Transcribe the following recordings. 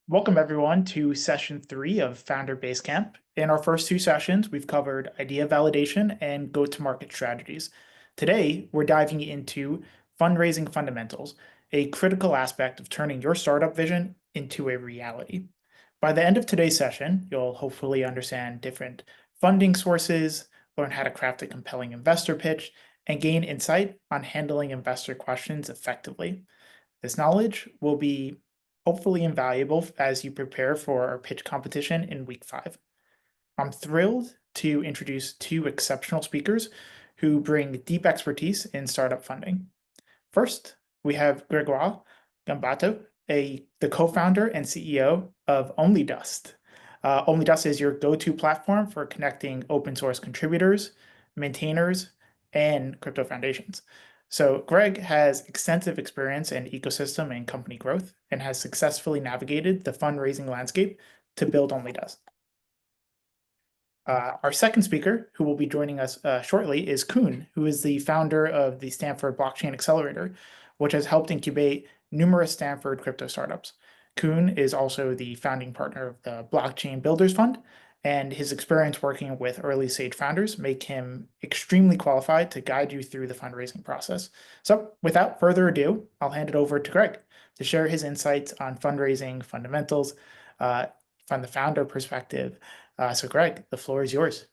Welcome everyone to session 3 of Founder Basecamp. In our first 2 sessions, we've covered idea validation and go-to-market strategies. Today, we're diving into fundraising fundamentals, a critical aspect of turning your startup vision into a reality. By the end of today's session, you'll hopefully understand different funding sources, learn how to craft a compelling investor pitch, and gain insight on handling investor questions effectively. This knowledge will be hopefully invaluable as you prepare for our pitch competition in week 5. I'm thrilled to introduce 2 exceptional speakers who bring deep expertise in startup funding. First, we have Greg Gambatto, the co-founder and CEO of OnlyDust. OnlyDust is your go-to platform for connecting open source contributors, maintainers, and crypto foundations. So Greg has extensive experience in ecosystem and company growth and has successfully navigated the fundraising landscape to build OnlyDust. Our second speaker, who will be joining us shortly, is Kun, who is the founder of the Stanford Blockchain Accelerator, which has helped incubate numerous Stanford crypto startups. Kun is also the founding partner of the Blockchain Builders Fund, and his experience working with early stage founders make him extremely qualified to guide you through the fundraising process. So without further ado, I'll hand it over to Greg to share his insights on fundraising fundamentals from the founder perspective. So Greg, the floor is yours.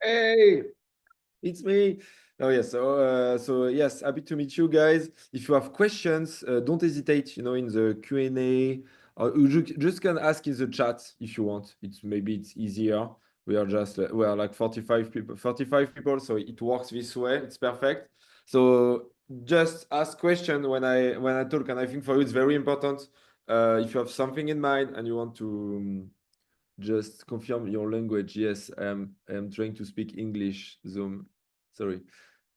Hey, it's me. Oh yes, so yes, happy to meet you guys. If you have questions, don't hesitate, in the Q&A, or you just can ask in the chat if you want. Maybe it's easier. We are like 45 people, so it works this way. It's perfect. So just ask question when I talk, and I think for you it's very important. If you have something in mind and you want to just confirm your language. Yes, I'm trying to speak English. Zoom, sorry.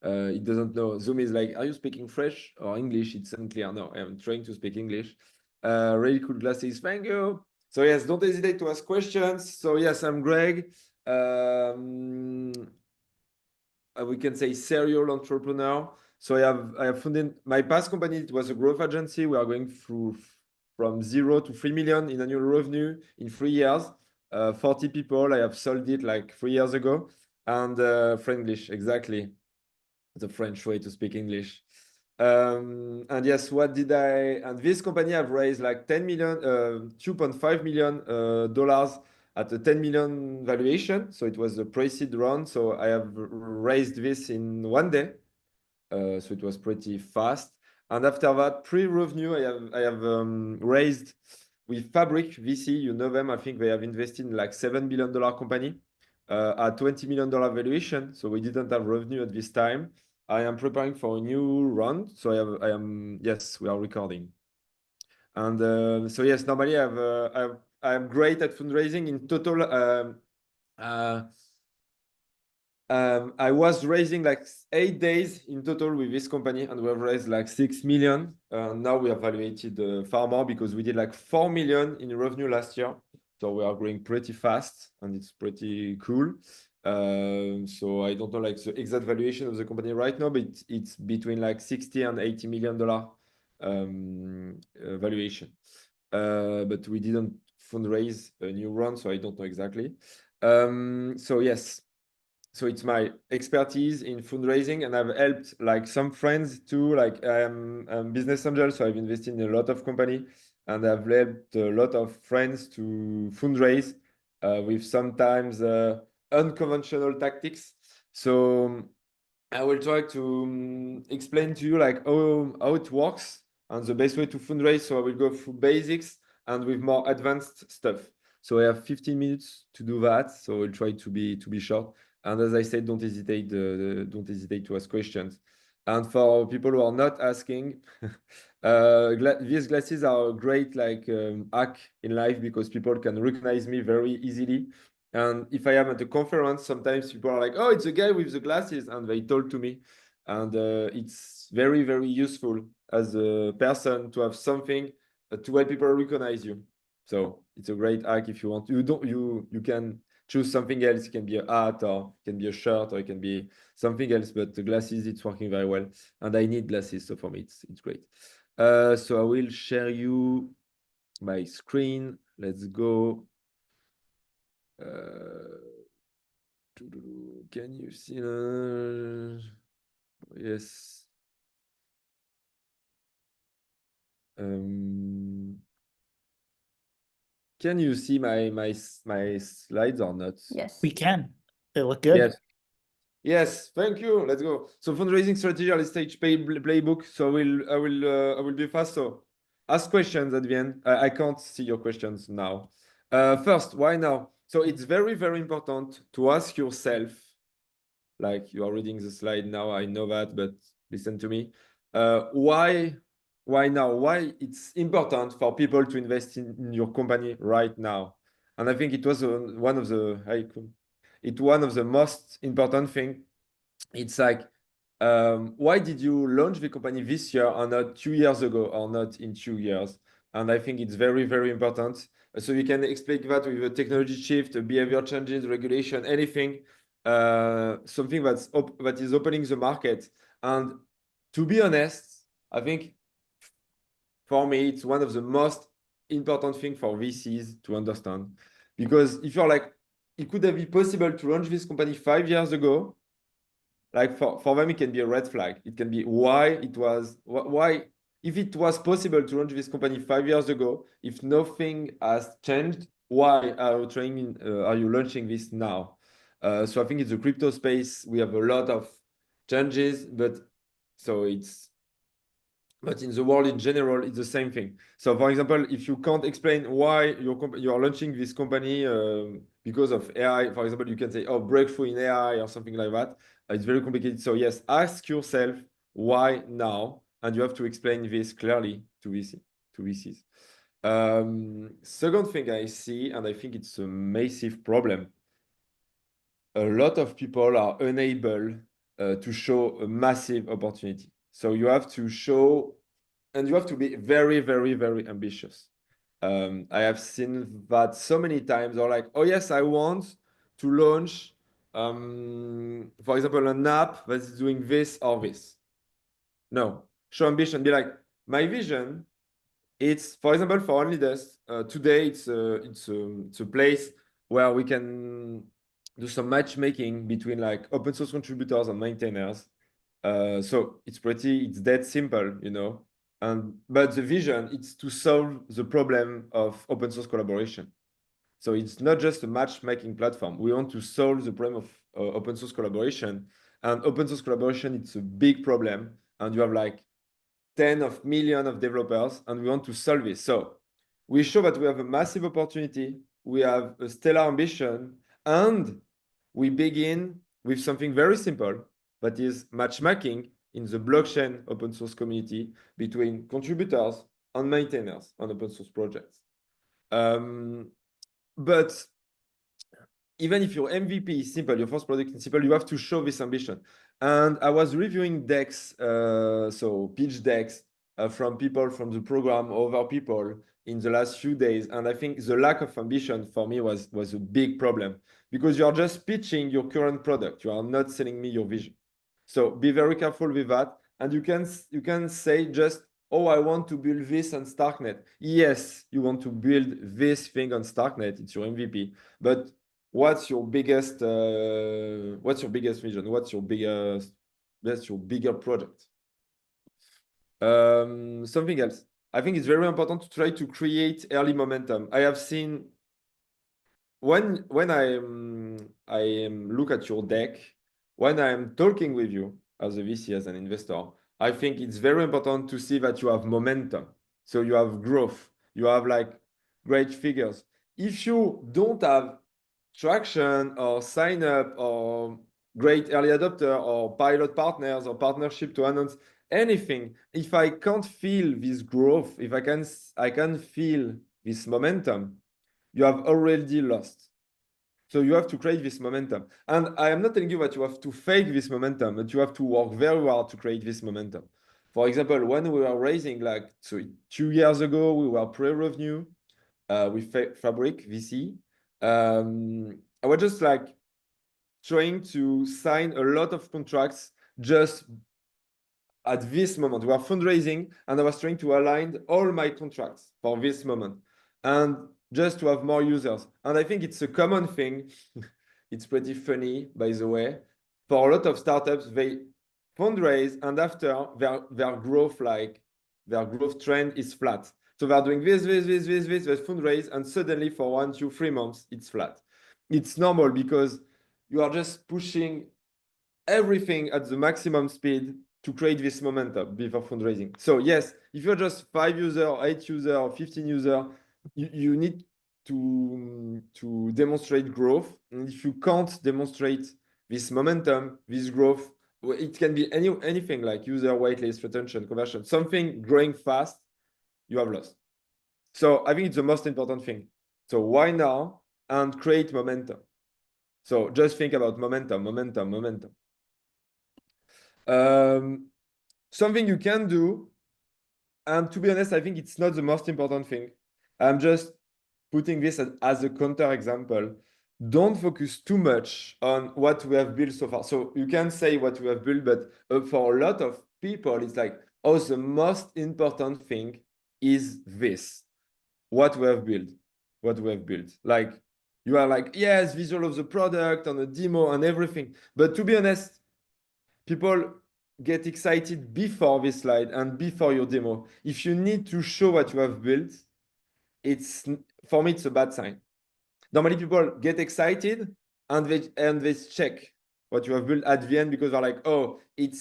It doesn't know. Zoom is like, are you speaking French or English? It's unclear. No, I'm trying to speak English. Really cool glasses. Thank you. So yes, don't hesitate to ask questions. So yes, I'm Greg. We can say serial entrepreneur. So I have funded my past company. It was a growth agency. We are going through from 0 to 3 million in annual revenue in 3 years. 40 people. I have sold it like 3 years ago. And Franglish, exactly. The French way to speak English. And yes, and this company I've raised like 10 million, $2.5 million dollars at a 10 million valuation. So it was a pre-seed round. So I have raised this in 1 day. So it was pretty fast. And after that, pre-revenue, I have raised with Fabric VC. You know them. I think they have invested in like $7 billion company at $20 million valuation. So we didn't have revenue at this time. I am preparing for a new round. So yes, we are recording. And so yes, normally I'm great at fundraising. In total, I was raising like 8 days in total with this company, and we have raised like 6 million. Now we have valuated far more because we did like 4 million in revenue last year. So we are growing pretty fast, and it's pretty cool. So I don't know like the exact valuation of the company right now, but it's between like 60 and 80 million dollar valuation. But we didn't fundraise a new round, so I don't know exactly. So yes. So it's my expertise in fundraising, and I've helped like some friends too. Like I'm business angel, so I've invested in a lot of company, and I've helped a lot of friends to fundraise with sometimes unconventional tactics. So I will try to explain to you like how it works and the best way to fundraise. So I will go through basics and with more advanced stuff. So I have 15 minutes to do that. So I'll try to be short. And as I said, don't hesitate to ask questions. And for people who are not asking, these glasses are a great like hack in life because people can recognize me very easily. And if I am at a conference, sometimes people are like, "Oh, it's a guy with the glasses," and they told to me. And it's very, very useful as a person to have something to help people recognize you. So it's a great hack if you want. You can choose something else. It can be a hat, or it can be a shirt, or it can be something else. But the glasses, it's working very well. And I need glasses, so for me, it's great. So I will share you my screen. Let's go. Can you see? Yes. Can you see my slides or not? Yes. We can. They look good. Yes. Yes, thank you. Let's go. So fundraising strategy, early stage playbook. So I will be fast. So ask questions at the end. I can't see your questions now. First, why now? So it's very, very important to ask yourself, like you are reading the slide now, I know that, but listen to me. Why now? Why it's important for people to invest in your company right now? And I think it was one of the most important thing. It's like, why did you launch the company this year or not 2 years ago or not in 2 years? And I think it's very, very important. So you can explain that with a technology shift, a behavior changes, regulation, anything, something that is opening the market. And to be honest, I think for me, it's one of the most important thing for VCs to understand. Because if you're like, it could have been possible to launch this company 5 years ago, like for them, it can be a red flag. It can be why if it was possible to launch this company 5 years ago, if nothing has changed, why are you launching this now? So I think it's the crypto space. We have a lot of changes, but in the world in general, it's the same thing. So, for example, if you can't explain why you are launching this company because of AI, for example, you can say, "Oh, breakthrough in AI" or something like that. It's very complicated. So, yes, ask yourself why now, and you have to explain this clearly to VCs. Second thing I see, and I think it's a massive problem. A lot of people are unable to show a massive opportunity. So you have to show, and you have to be very, very, very ambitious. I have seen that so many times, or like, oh yes, I want to launch, for example, an app that is doing this or this. No, show ambition. Be like, my vision. It's, for example, for OnlyDust, today it's a place where we can do some matchmaking between like open source contributors and maintainers. So it's that simple, you know. But the vision is to solve the problem of open source collaboration. So it's not just a matchmaking platform. We want to solve the problem of open source collaboration. And open source collaboration, it's a big problem. And you have like 10 of millions of developers, and we want to solve this. So we show that we have a massive opportunity, we have a stellar ambition, and we begin with something very simple, that is matchmaking in the blockchain open source community between contributors and maintainers on open source projects. But even if your MVP is simple, your first product is simple, you have to show this ambition. And I was reviewing decks, so pitch decks from people from the program, over people in the last few days. And I think the lack of ambition for me was a big problem, because you are just pitching your current product. You are not selling me your vision. So be very careful with that. And you can say just, oh, I want to build this on Starknet. Yes, you want to build this thing on Starknet. It's your MVP. But what's your biggest vision? That's your bigger project. Something else. I think it's very important to try to create early momentum. I have seen when I look at your deck, when I'm talking with you as a VC, as an investor, I think it's very important to see that you have momentum. So you have growth, you have like great figures. If you don't have traction or sign up or great early adopter or pilot partners or partnership to announce anything, if I can't feel this growth, if I can feel this momentum, you have already lost. So you have to create this momentum. And I am not telling you that you have to fake this momentum, but you have to work very hard to create this momentum. For example, when we were raising, like, so 2 years ago, we were pre-revenue with Fabric VC. I was just like trying to sign a lot of contracts just at this moment. We are fundraising, and I was trying to align all my contracts for this moment, and just to have more users. And I think it's a common thing. It's pretty funny, by the way. For a lot of startups, they fundraise, and after their growth, like their growth trend is flat. So they're doing this, they fundraise, and suddenly for 1, 2, 3 months, it's flat. It's normal because you are just pushing everything at the maximum speed to create this momentum before fundraising. So yes, if you're just 5 user, 8 user, 15 user, you need to demonstrate growth. And if you can't demonstrate this momentum, this growth, it can be anything like user, waitlist, retention, conversion, something growing fast, you have lost. So I think it's the most important thing. So why now? And create momentum. So just think about momentum. Something you can do, and to be honest, I think it's not the most important thing. I'm just putting this as a counter example. Don't focus too much on what we have built so far. So you can say what we have built, but for a lot of people, it's like, oh, the most important thing is this, what we have built, Like you are like, yes, visual of the product and a demo and everything. But to be honest, people get excited before this slide and before your demo. If you need to show what you have built, for me, it's a bad sign. Normally, people get excited and they check what you have built at the end because they're like, oh, it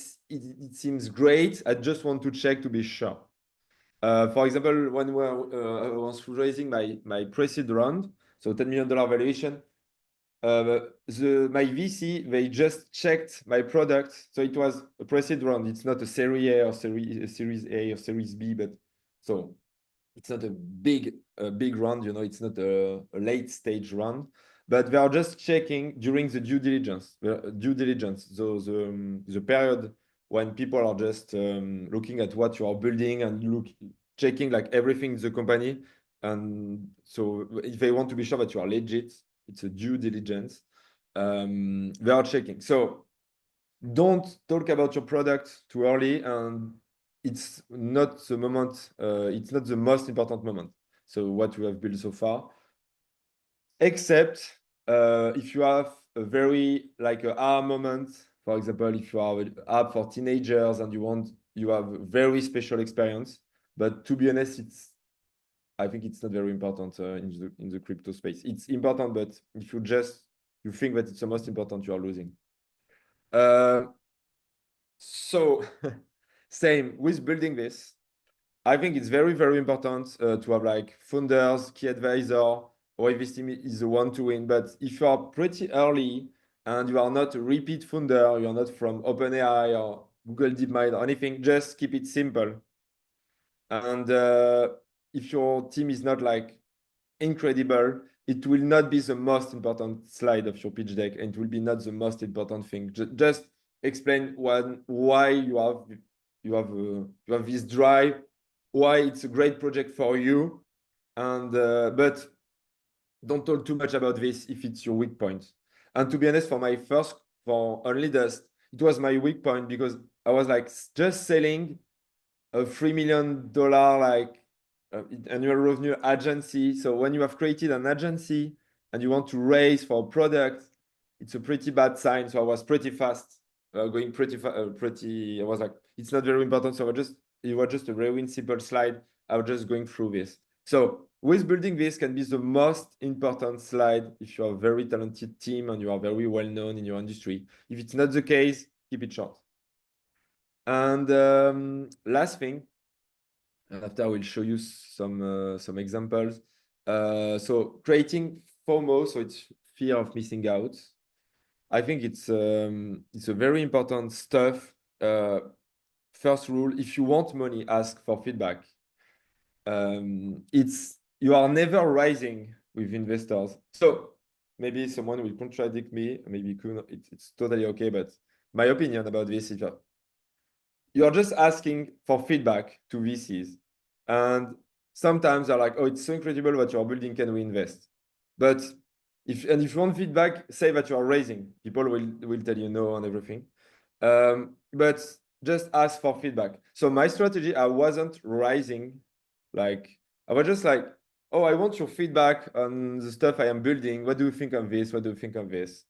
seems great. I just want to check to be sure. For example, when I was raising my pre-seed round, so $10 million valuation, my VC, they just checked my product. So it was a pre-seed round. It's not a Series A or Series A or Series B, but so it's not a big round, it's not a late stage round, but they are just checking during the due diligence. So the period when people are just looking at what you are building and checking like everything in the company. And so if they want to be sure that you are legit, it's a due diligence. They are checking. So don't talk about your product too early, and it's not the moment, it's not the most important moment. So what we have built so far, except if you have a very like a aha moment, for example, if you are an app for teenagers and you have a very special experience. But to be honest, I think it's not very important in the crypto space. It's important, but if you think that it's the most important, you are losing. So same with building this. I think it's very, very important to have like founders, key advisor, or if this team is the one to win. But if you are pretty early and you are not a repeat founder, you are not from OpenAI or Google DeepMind or anything, just keep it simple. And if your team is not like incredible, it will not be the most important slide of your pitch deck, and it will be not the most important thing. Just explain why you have this drive, why it's a great project for you, and but don't talk too much about this if it's your weak point. And to be honest, for OnlyDust, it was my weak point because I was like just selling a $3 million like annual revenue agency. So when you have created an agency and you want to raise for a product, it's a pretty bad sign. So I was pretty fast, going pretty. I was like, it's not very important. So it was just a very simple slide. I was just going through this. So with building this can be the most important slide if you are a very talented team and you are very well known in your industry. If it's not the case, keep it short. And last thing, after I will show you some examples. So creating FOMO, so it's fear of missing out. I think it's a very important stuff. First rule: if you want money, ask for feedback. You are never rising with investors. So maybe someone will contradict me. Maybe it's totally okay. But my opinion about this is that you're just asking for feedback to VCs. And sometimes they're like, oh, it's so incredible what you're building, can we invest? But if you want feedback, say that you are raising. People will tell you no and everything. But just ask for feedback. So my strategy, I wasn't rising, like I was just like, oh, I want your feedback on the stuff I am building. What do you think of this? What do you think of this?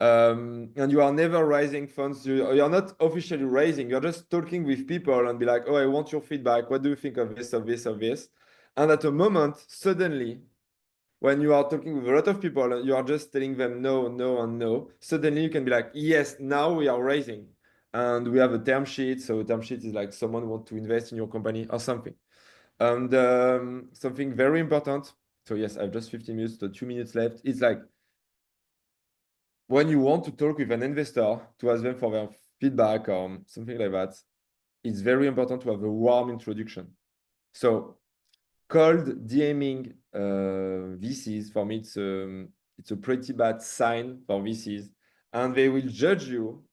And you are never raising funds. You're not officially raising. You're just talking with people and be like, oh, I want your feedback. What do you think of this, of this, of this? And at a moment, suddenly, when you are talking with a lot of people and you are just telling them no, no, and no, suddenly you can be like, yes, now we are raising. And we have a term sheet. So a term sheet is like someone want to invest in your company or something. And something very important. So yes, I have just 15 minutes, so 2 minutes left. It's like when you want to talk with an investor to ask them for their feedback or something like that, it's very important to have a warm introduction. So cold DMing VCs, for me, it's a pretty bad sign for VCs, and they will judge you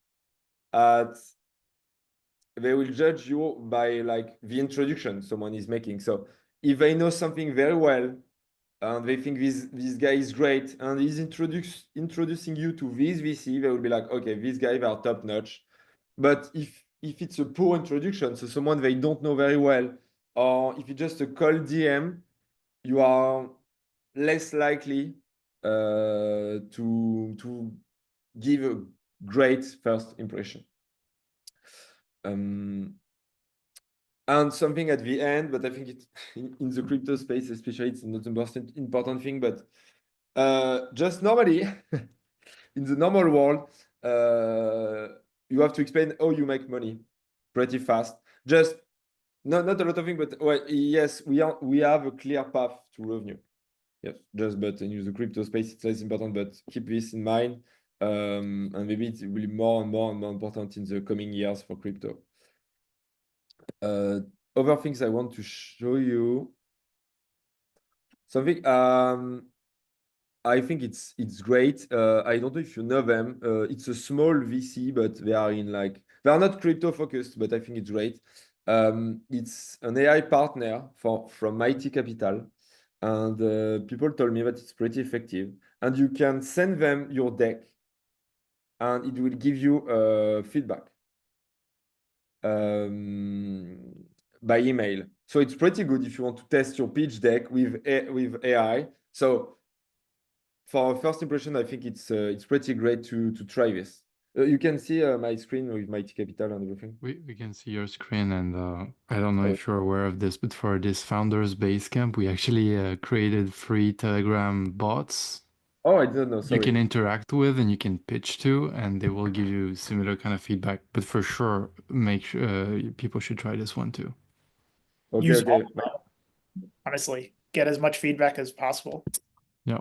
at they will judge you by like the introduction someone is making. So if they know something very well and they think this guy is great and he's introducing you to this VC, they will be like, okay, these guys are top notch. But if it's a poor introduction, so someone they don't know very well, or if it's just a cold DM, you are less likely to give a great first impression. And something at the end, but I think it's in the crypto space, especially, it's not the most important thing, but just normally in the normal world, you have to explain how you make money pretty fast. Just not a lot of things, but well, yes, we have a clear path to revenue. Yes, just but in the crypto space, it's less important, but keep this in mind. And maybe it will be more and more and more important in the coming years for crypto. Other things I want to show you. Something I think it's great. I don't know if you know them. It's a small VC, but they are in like they are not crypto focused, but I think it's great. It's an AI partner from Mighty Capital, and people told me that it's pretty effective. And you can send them your deck, and it will give you feedback by email. So it's pretty good if you want to test your pitch deck with AI. So for first impression, I think it's pretty great to try this. You can see my screen with Mighty Capital and everything. We can see your screen, and I don't know Oh. if you're aware of this, but for this Founders Basecamp, we actually created free Telegram bots Oh, I didn't know. you Sorry. can interact with and you can pitch to, and they will give you similar kind of feedback. But for sure, make sure people should try this one too. Okay, Use all okay. of them, honestly. Get as much feedback as possible. Yeah.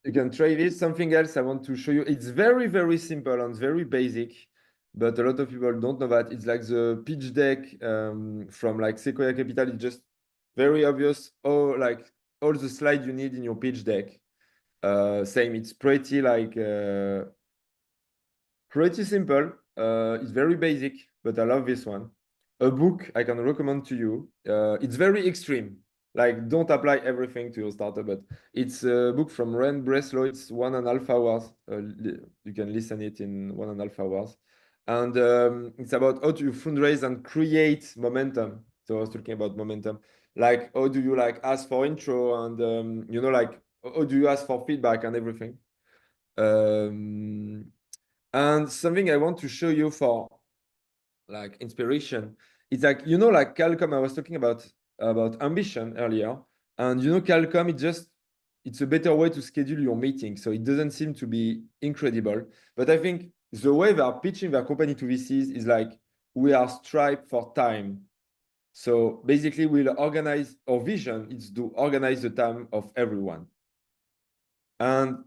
You can try this. Something else I want to show you. It's very, very simple and very basic, but a lot of people don't know that. It's like the pitch deck from like Sequoia Capital. It's just very obvious. Oh, like all the slides you need in your pitch deck. Same. It's pretty like pretty simple. It's very basic, but I love this one. A book I can recommend to you. It's very extreme. Like, don't apply everything to your startup, but it's a book from Ren Breslow. It's 1.5 hours. You can listen it in 1.5 hours. And it's about how to fundraise and create momentum. So I was talking about momentum. Like, how do you like ask for intro and like how do you ask for feedback and everything? And something I want to show you for like inspiration, it's like, like Calcom, I was talking about ambition earlier. And Calcom, it's a better way to schedule your meeting. So it doesn't seem to be incredible. But I think the way they are pitching their company to VCs is like, we are striped for time. So basically, we'll organize our vision, it's to organize the time of everyone. And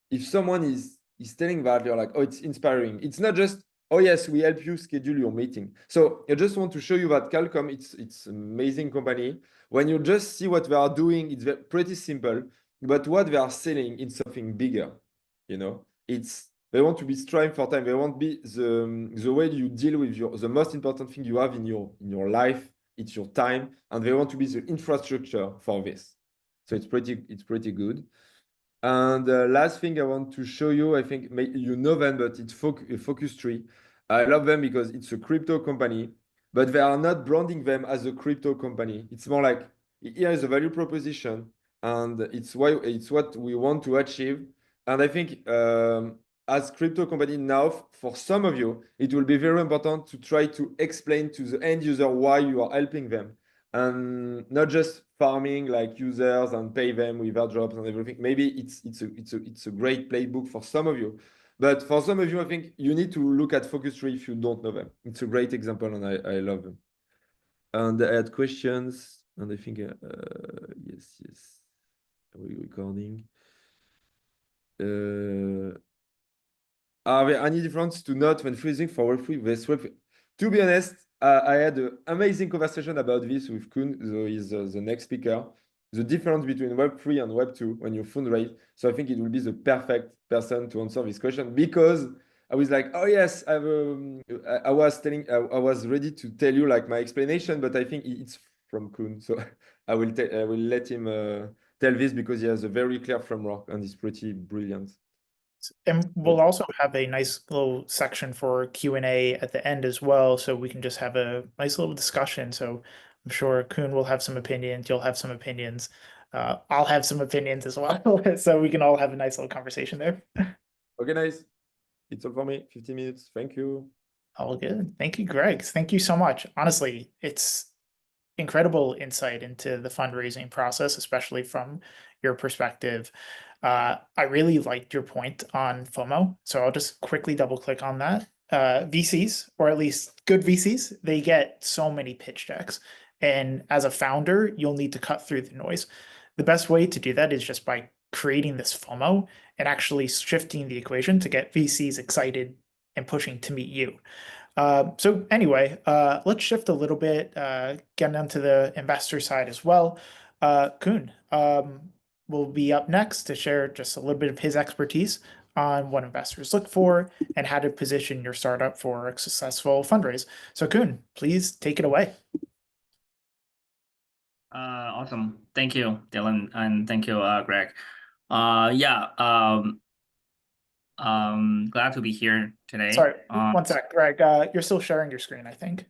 if someone is telling that, you're like, oh, it's inspiring. It's not just, oh yes, we help you schedule your meeting. So I just want to show you that Calcom, it's an amazing company. When you just see what they are doing, it's pretty simple, but what they are selling is something bigger. They want to be striving for time. They want to be the way you deal with the most important thing you have in your life. It's your time, and they want to be the infrastructure for this. So it's pretty good. And last thing I want to show you, I think you know them, but it's a focus tree. I love them because it's a crypto company, but they are not branding them as a crypto company. It's more like here is a value proposition, and it's what we want to achieve. And I think as crypto company now, for some of you, it will be very important to try to explain to the end user why you are helping them, and not just farming like users and pay them with airdrops and everything. Maybe it's a great playbook for some of you. But for some of you, I think you need to look at focus tree if you don't know them. It's a great example, and I love them. And I had questions, and I think yes, are we recording? Are there any difference to note when freezing for Web3 versus Web3? To be honest, I had an amazing conversation about this with Kun, who is the next speaker. The difference between Web3 and Web2 when you fundraise. So I think it will be the perfect person to answer this question, because I was like, oh yes, I was ready to tell you like my explanation, but I think it's from Kun. So I will let him tell this, because he has a very clear framework and it's pretty brilliant. And we'll also have a nice little section for Q&A at the end as well, so we can just have a nice little discussion. So I'm sure Kun will have some opinions, you'll have some opinions, I'll have some opinions as well, so we can all have a nice little conversation there. Okay, nice. It's all for me. 15 minutes. Thank you. All good. Thank you, Greg. Thank you so much. Honestly, it's incredible insight into the fundraising process, especially from your perspective. I really liked your point on FOMO, so I'll just quickly double click on that. VCs, or at least good VCs, they get so many pitch decks. And as a founder, you'll need to cut through the noise. The best way to do that is just by creating this FOMO and actually shifting the equation to get VCs excited and pushing to meet you. So anyway, let's shift a little bit, getting onto the investor side as well. Kun will be up next to share just a little bit of his expertise on what investors look for and how to position your startup for a successful fundraise. So Kun, please take it away. Awesome. Thank you, Dylan, and thank you, Greg. Glad to be here today. Sorry, one sec, Greg. You're still sharing your screen, I think.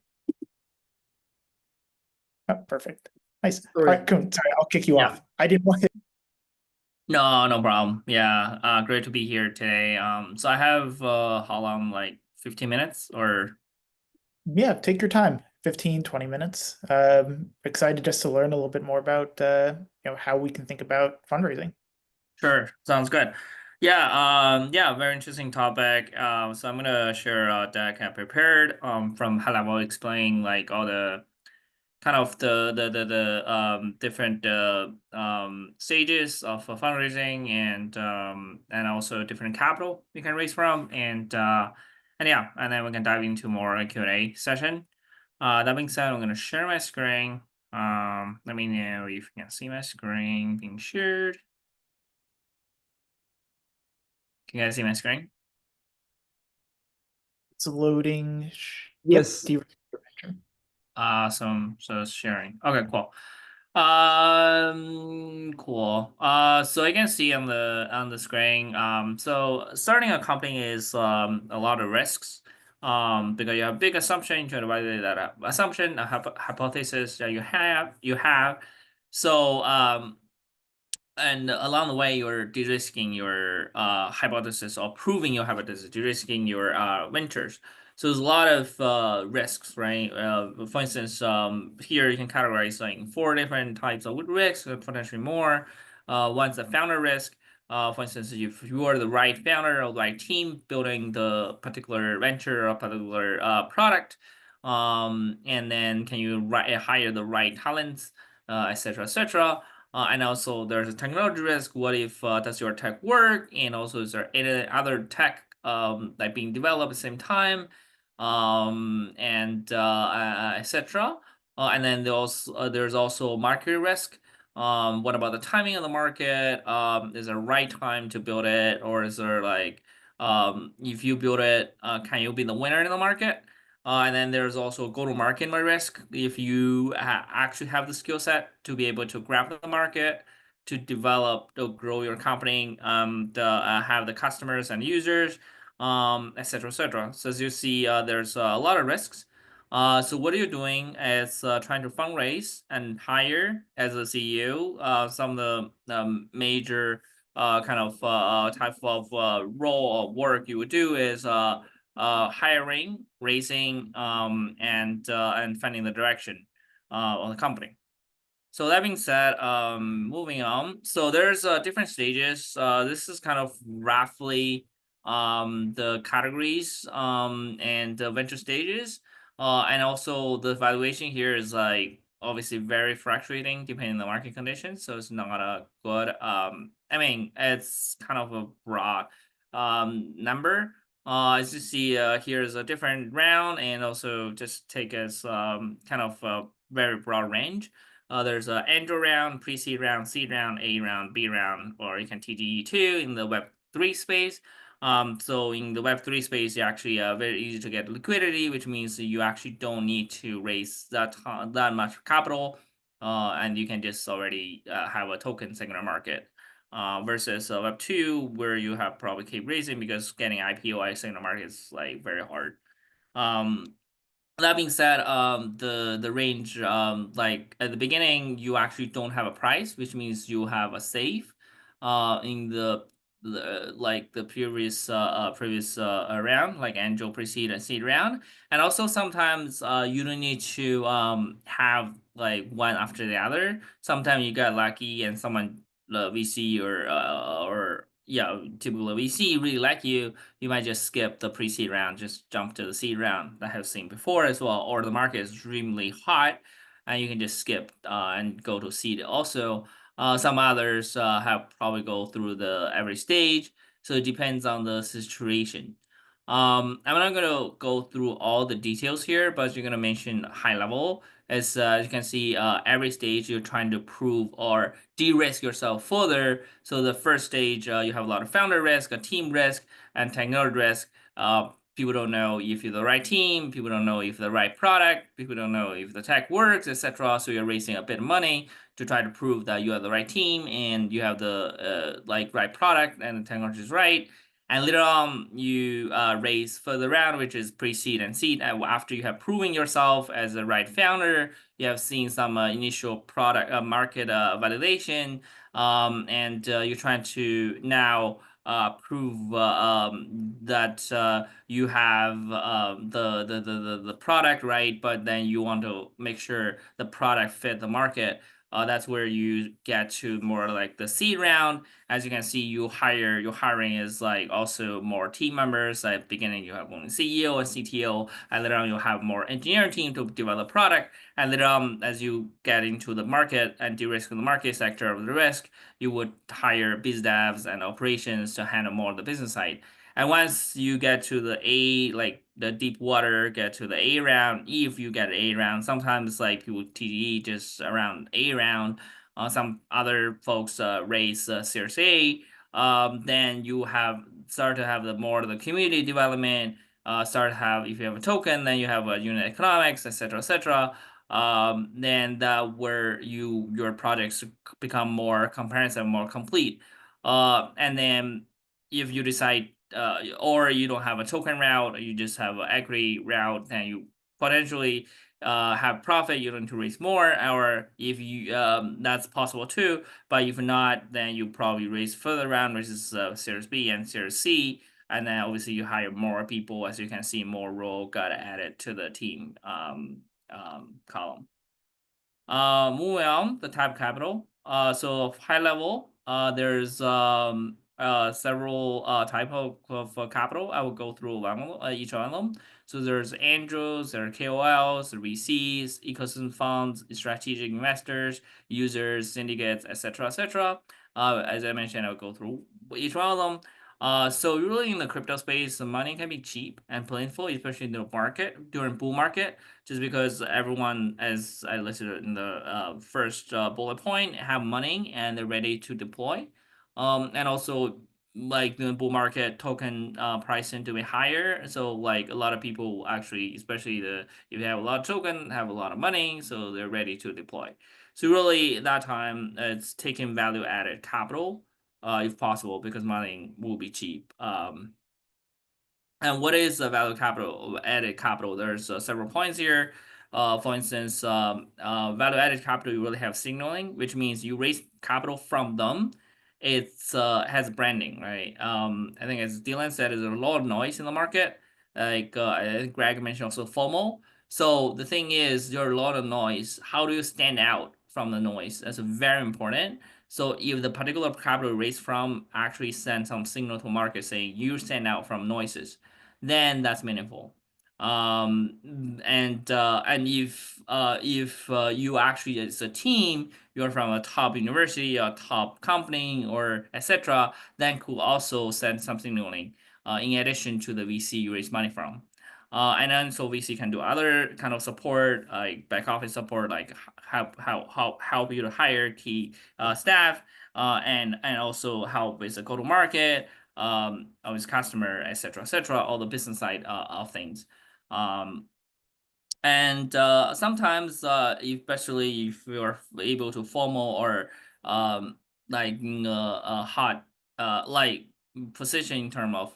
Oh, perfect. Nice. All right, Kun, sorry, I'll kick you off. I didn't want it. No problem. Yeah, great to be here today. So I have how long, like 15 minutes or? Yeah, take your time. 15, 20 minutes. Excited just to learn a little bit more about how we can think about fundraising. Sure, sounds good. Yeah, very interesting topic. So I'm gonna share a deck I prepared from high level, explain like all the kind of the different stages of fundraising and also different capital you can raise from, and then we can dive into more Q&A session. That being said, I'm going to share my screen. Let me know if you can see my screen being shared. Can you guys see my screen? It's loading. Yes. Yep. Awesome. So it's sharing. Okay, cool. Cool. So you can see on the screen. So starting a company is a lot of risks. Because you have big assumption, you try to validate that assumption, a hypothesis that you have. So and along the way, you're de-risking your hypothesis or proving your hypothesis, de-risking your ventures. So there's a lot of risks, right? For instance, here you can categorize like 4 different types of risks, potentially more. One's the founder risk. For instance, if you are the right founder or the right team building the particular venture or particular product, and then can you hire the right talents, etc., etc. And also there's a technology risk. What if does your tech work? And also is there any other tech like being developed at the same time, etc. And then there's also market risk. What about the timing of the market? Is there a right time to build it, or is there like if you build it, can you be the winner in the market? And then there's also go-to-market risk. If you actually have the skill set to be able to grab the market, to develop, to grow your company, have the customers and users, etc., etc. So as you see, there's a lot of risks. So what are you doing is trying to fundraise and hire as a CEO. Some of the major kind of type of role or work you would do is hiring, raising, and finding the direction of the company. So that being said, moving on. So there's different stages. This is kind of roughly the categories and the venture stages. And also the valuation here is like obviously very fluctuating depending on the market conditions. So it's not a good I mean it's kind of a broad number. As you see, here's a different round, and also just take as kind of a very broad range. There's an angel round, pre-seed round, seed round, A round, B round, or you can TGE2 in the Web3 space. So in the Web3 space, you actually very easy to get liquidity, which means you actually don't need to raise that much capital, and you can just already have a token secondary market. Versus Web2, where you have probably keep raising because getting IPO at secondary market is like very hard. That being said, the range, like at the beginning, you actually don't have a price, which means you have a safe, in the like the previous round, like angel pre-seed and seed round, and also sometimes you don't need to have like one after the other. Sometimes you get lucky and someone VC or yeah, typical VC really like you might just skip the pre-seed round, just jump to the seed round that I've seen before as well, or the market is extremely hot and you can just skip and go to seed also. Some others have probably go through the every stage, so it depends on the situation. I'm not gonna go through all the details here, but you're gonna mention high level. As you can see, every stage you're trying to prove or de-risk yourself further. So the first stage, you have a lot of founder risk, a team risk, and technology risk. People don't know if you're the right team. People don't know if the right product. People don't know if the tech works, etc. So you're raising a bit of money to try to prove that you have the right team and you have the like right product and the technology is right. And later on, you raise further round, which is pre-seed and seed. After you have proven yourself as a right founder, you have seen some initial product market validation, and you're trying to now prove that you have the product right, but then you want to make sure the product fit the market. That's where you get to more like the seed round. As you can see, your hiring is like also more team members. At the beginning, you have only CEO and CTO, and later on you'll have more engineering team to develop product. And later on, as you get into the market and de-risk the market sector of the risk, you would hire biz devs and operations to handle more of the business side. And once you get to the A, like the deep water, get to the A round, if you get A round, sometimes like people TGE just around A round, some other folks raise Series A, then you have start to have the more of the community development, start to have, if you have a token, then you have a unit economics, etc., etc. Then that where your projects become more comprehensive, more complete. And then if you decide or you don't have a token route, you just have an equity route, then you potentially have profit, you don't need to raise more, or if you that's possible too, but if not, then you probably raise further round, which is Series B and Series C, and then obviously you hire more people. As you can see, more role got added to the team column. Moving on, the type capital. So high level, there's several type of capital. I will go through each one of them. So there's angels, there are KOLs, VCs, ecosystem funds, strategic investors, users, syndicates, etc., etc. As I mentioned, I'll go through each one of them. So really in the crypto space, the money can be cheap and plentiful, especially in the market during bull market, just because everyone, as I listed in the first bullet point, have money and they're ready to deploy. And also like the bull market token pricing to be higher. So like a lot of people actually, especially if they have a lot of token, have a lot of money, so they're ready to deploy. So really that time it's taking value added capital if possible, because mining will be cheap. And what is the value capital, added capital? There's several points here. For instance, value added capital, you really have signaling, which means you raise capital from them. It's has branding, right? I think as Dylan said, there's a lot of noise in the market. Like I think Greg mentioned also FOMO. So the thing is, there are a lot of noise. How do you stand out from the noise? That's very important. So if the particular capital raised from actually send some signal to market saying you stand out from noises, then that's meaningful. And if you actually as a team, you're from a top university, a top company, or etc., then could also send some signaling in addition to the VC you raise money from. And then so VC can do other kind of support, like back office support, like help you to hire key staff, and also help with the go to market, with customer, etc., all the business side of things. And sometimes, especially if you're able to formal or like a hot like position in terms of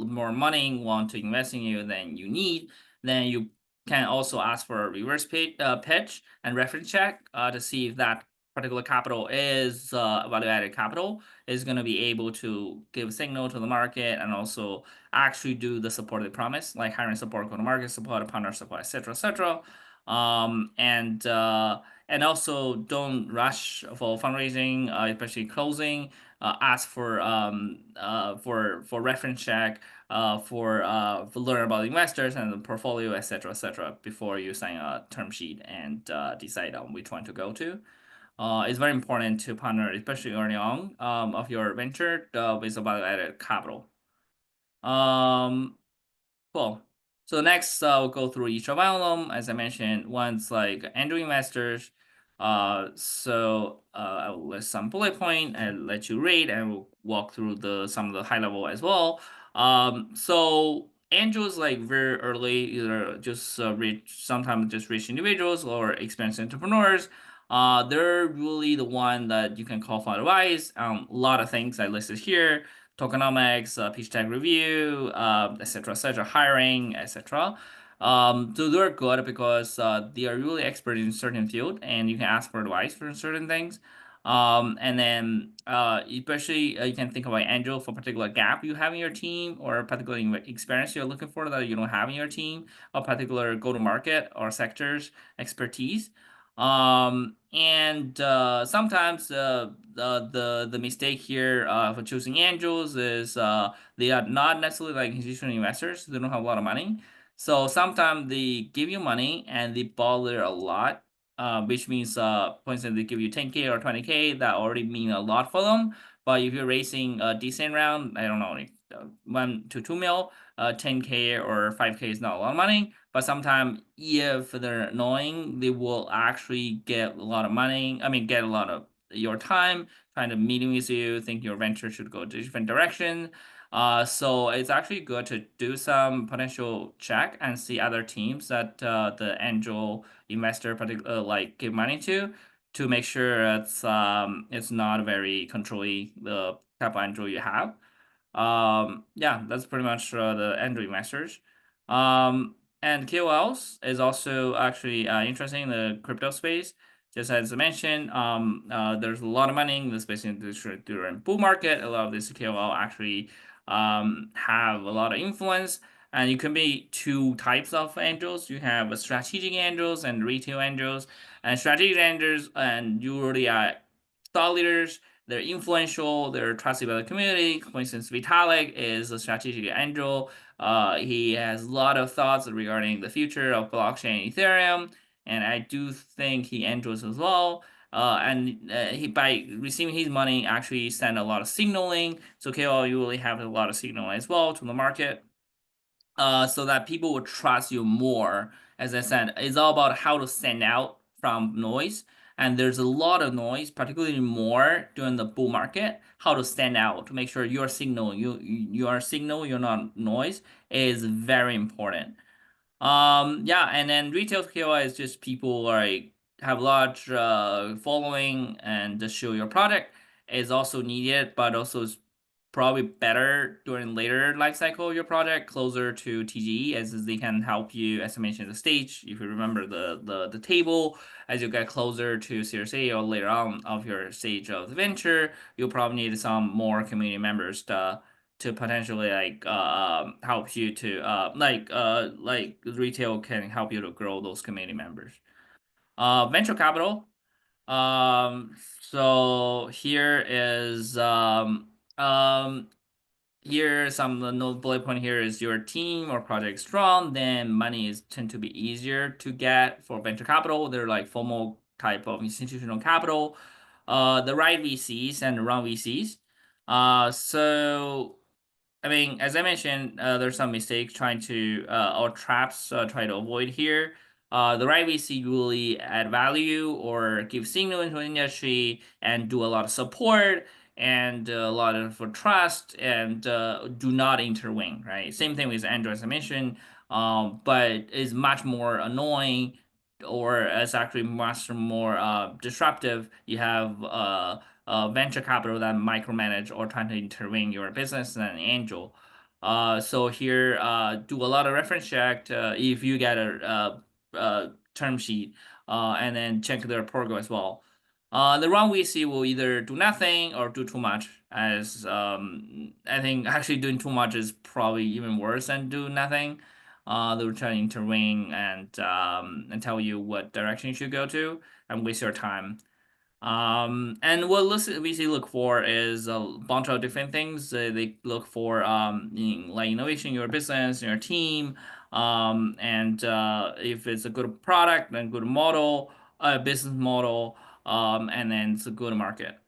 more money want to invest in you than you need, then you can also ask for a reverse pitch and reference check to see if that particular capital is value-added capital, is going to be able to give signal to the market and also actually do the support they promise, like hiring support, go-to-market support, partner support, etc. And also don't rush for fundraising, especially closing. Ask for reference check, for learn about investors and the portfolio, etc. before you sign a term sheet and decide on which one to go to. It's very important to partner, especially early on of your venture, with value-added capital. Cool. So next, we'll go through each of them. As I mentioned, one's like angel investors. So I will list some bullet point and let you read, and we'll walk through some of the high level as well. So angels like very early, either just sometimes just rich individuals or experienced entrepreneurs. They're really the one that you can call for advice. A lot of things I listed here: tokenomics, pitch deck review, etc., hiring, etc. So they're good because they are really expert in certain field, and you can ask for advice for certain things. And then especially you can think about angel for particular gap you have in your team, or a particular experience you're looking for that you don't have in your team, a particular go-to-market or sectors expertise. And sometimes the mistake here for choosing angels is they are not necessarily like institutional investors. They don't have a lot of money. So sometimes they give you money and they bother a lot, which means, for instance, they give you 10K or 20K, that already mean a lot for them. But if you're raising a decent round, I don't know, like 1 to 2 mil, 10K or 5K is not a lot of money. But sometimes if they're annoying, they will actually get a lot of money. I mean, get a lot of your time trying to meeting with you, think your venture should go to different direction. So it's actually good to do some potential check and see other teams that the angel investor like give money to make sure it's not very controlling the type of angel you have. Yeah, that's pretty much the angel investors. And KOLs is also actually interesting in the crypto space. Just as I mentioned, there's a lot of money in the space during bull market. A lot of these KOL actually have a lot of influence. And you can be two types of angels. You have strategic angels and retail angels. And strategic angels and usually are thought leaders. They're influential. They're trusted by the community. For instance, Vitalik is a strategic angel. He has a lot of thoughts regarding the future of blockchain and Ethereum, and I do think he angels as well. And he, by receiving his money, actually send a lot of signaling. So KOL usually have a lot of signal as well to the market, so that people will trust you more. As I said, it's all about how to stand out from noise. And there's a lot of noise, particularly more during the bull market. How to stand out to make sure your signal, your signal, you're not noise, is very important. Yeah, and then retail KOL is just people like have large following and just show your product is also needed, but also probably better during later life cycle of your project, closer to TGE, as they can help you, as I mentioned, the stage. If you remember the table, as you get closer to Series A or later on of your stage of the venture, you'll probably need some more community members to potentially help you to like retail can help you to grow those community members. Venture capital. So here is here some no bullet point here is your team or project strong, then money is tend to be easier to get for venture capital. They're like formal type of institutional capital. The right VCs and the wrong VCs. So I mean, as I mentioned, there's some mistakes trying to or traps try to avoid here. The right VC really add value or give signal into the industry and do a lot of support and a lot of trust and do not intervene, right? Same thing with Android, as I mentioned, but is much more annoying or it's actually much more disruptive. You have venture capital that micromanage or trying to intervene your business and an angel. So here, do a lot of reference check if you get a term sheet, and then check their program as well. The wrong VC will either do nothing or do too much. As I think actually doing too much is probably even worse than do nothing. They will try to intervene and tell you what direction you should go to and waste your time. And what VC look for is a bunch of different things. They look for like innovation in your business, in your team, and if it's a good product, then good model, business model, and then it's a good market.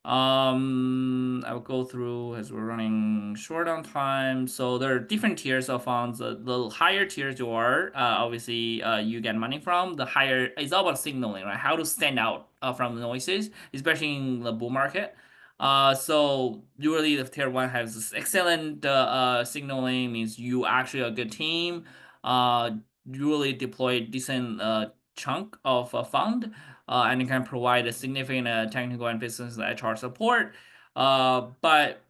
I'll go through as we're running short on time. So there are different tiers of funds. The higher tiers you are, obviously, you get money from. The higher it's all about signaling, right? How to stand out from the noises, especially in the bull market. So usually the tier one has this excellent signaling, means you actually a good team. You really deploy decent chunk of a fund and it can provide a significant technical and business HR support. But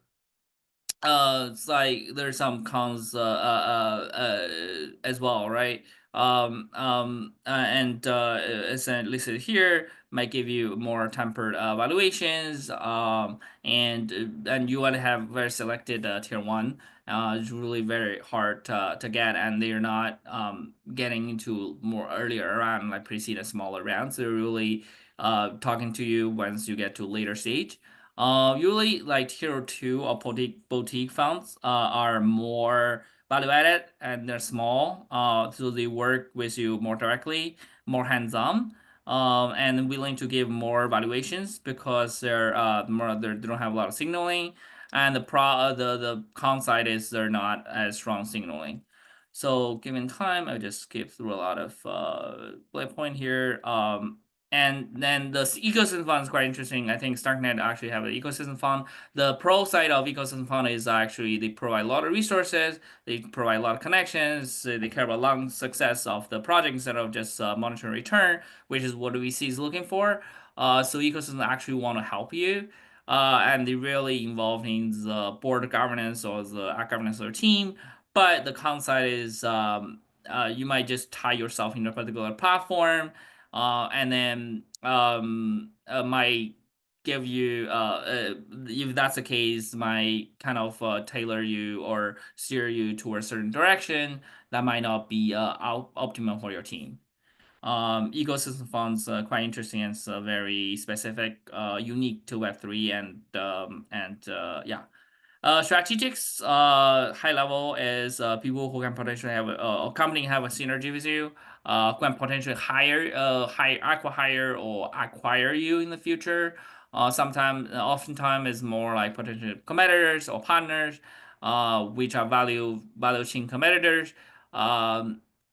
it's like there's some cons as well, right? As listed here, might give you more tempered valuations. And you want to have very selected tier one. It's really very hard to get, and they're not getting into more earlier round, like pre-seed and smaller rounds. They're really talking to you once you get to later stage. Usually like tier two or boutique funds are more value added and they're small. So they work with you more directly, more hands-on, and willing to give more valuations because they're they don't have a lot of signaling, and the con side is they're not as strong signaling. So given time, I just skip through a lot of bullet point here. And then the ecosystem fund is quite interesting. I think StarkNet actually have an ecosystem fund. The pro side of ecosystem fund is actually they provide a lot of resources, they provide a lot of connections, they care about long success of the project instead of just monetary return, which is what VC is looking for. So ecosystem actually want to help you. And they really involved in the board governance or the governance of their team. But the con side is you might just tie yourself into a particular platform and then might give you if that's the case might kind of tailor you or steer you to a certain direction that might not be optimal for your team. Ecosystem funds quite interesting and very specific, unique to Web3 and yeah. Strategics, high level is people who can potentially have a company have a synergy with you, can potentially acquire or acquire you in the future. Oftentimes is more like potential competitors or partners, which are value chain competitors.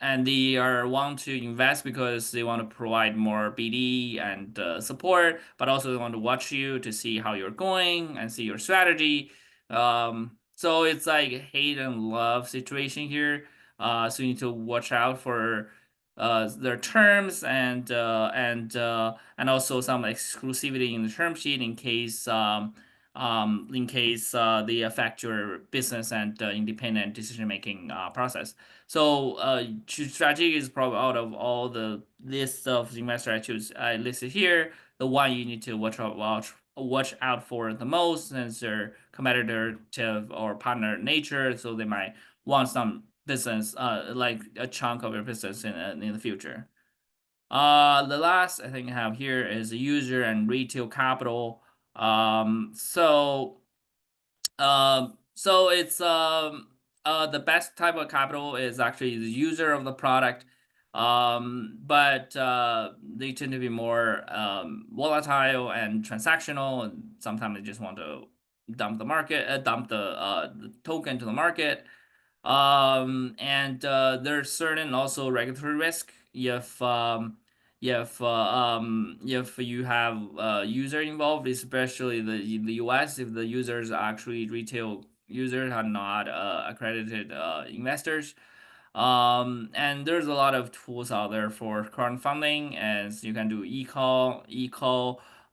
And they are want to invest because they want to provide more BD and support, but also they want to watch you to see how you're going and see your strategy. So it's like hate and love situation here. So you need to watch out for their terms and also some exclusivity in the term sheet in case in case they affect your business and independent decision-making process. So strategy is probably out of all the list of investor I listed here, the one you need to watch out for the most, since they're competitive or partner nature, so they might want some business, like a chunk of your business in the future. The last I think I have here is user and retail capital. So it's the best type of capital is actually the user of the product. But they tend to be more volatile and transactional, and sometimes they just want to dump the token to the market. And there's certain also regulatory risk if you have user involved, especially the US, if the users are actually retail users are not accredited investors. And there's a lot of tools out there for crowdfunding, as you can do eCall,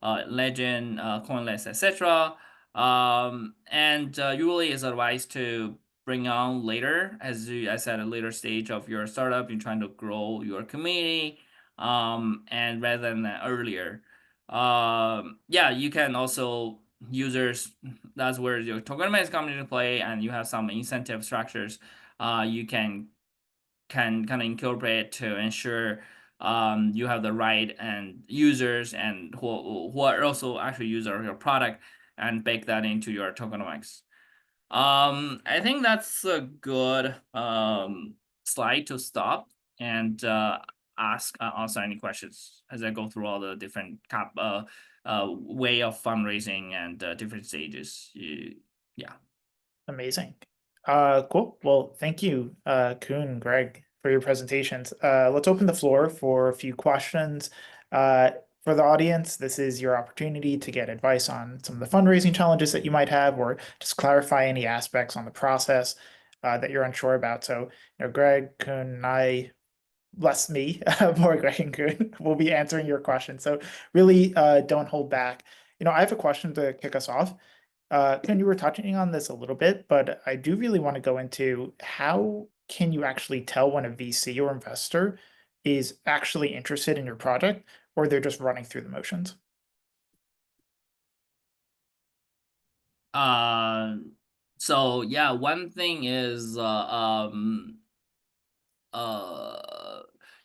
Legend, CoinList, etc. And usually it's advised to bring on later, I said, a later stage of your startup. You're trying to grow your community, and rather than earlier. Yeah, you can also users. That's where your tokenomics come into play, and you have some incentive structures. You can kind of incorporate to ensure you have the right and users and who are also actually user of your product, and bake that into your tokenomics. I think that's a good slide to stop and answer any questions as I go through all the different way of fundraising and different stages. Yeah. Amazing. Cool. Well, thank you, Kun, Greg, for your presentations. Let's open the floor for a few questions. For the audience, this is your opportunity to get advice on some of the fundraising challenges that you might have, or just clarify any aspects on the process that you're unsure about. So, Greg, Kun, and I, less me, more Greg and Kun, will be answering your questions. So really don't hold back. I have a question to kick us off. Kun, you were touching on this a little bit, but I do really want to go into how can you actually tell when a VC or investor is actually interested in your project, or they're just running through the motions? So yeah, one thing is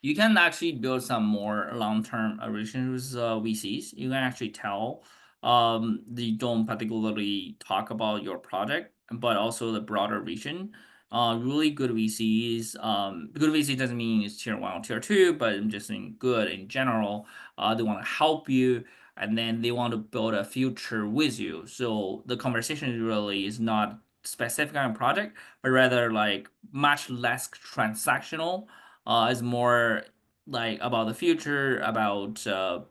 you can actually build some more long-term relationships with VCs. You can actually tell they don't particularly talk about your project, but also the broader vision. Really good VCs. Good VC doesn't mean it's tier 1 or tier 2, but I'm just saying good in general. They want to help you, and then they want to build a future with you. So the conversation really is not specific on a project, but rather like much less transactional. Is more like about the future, about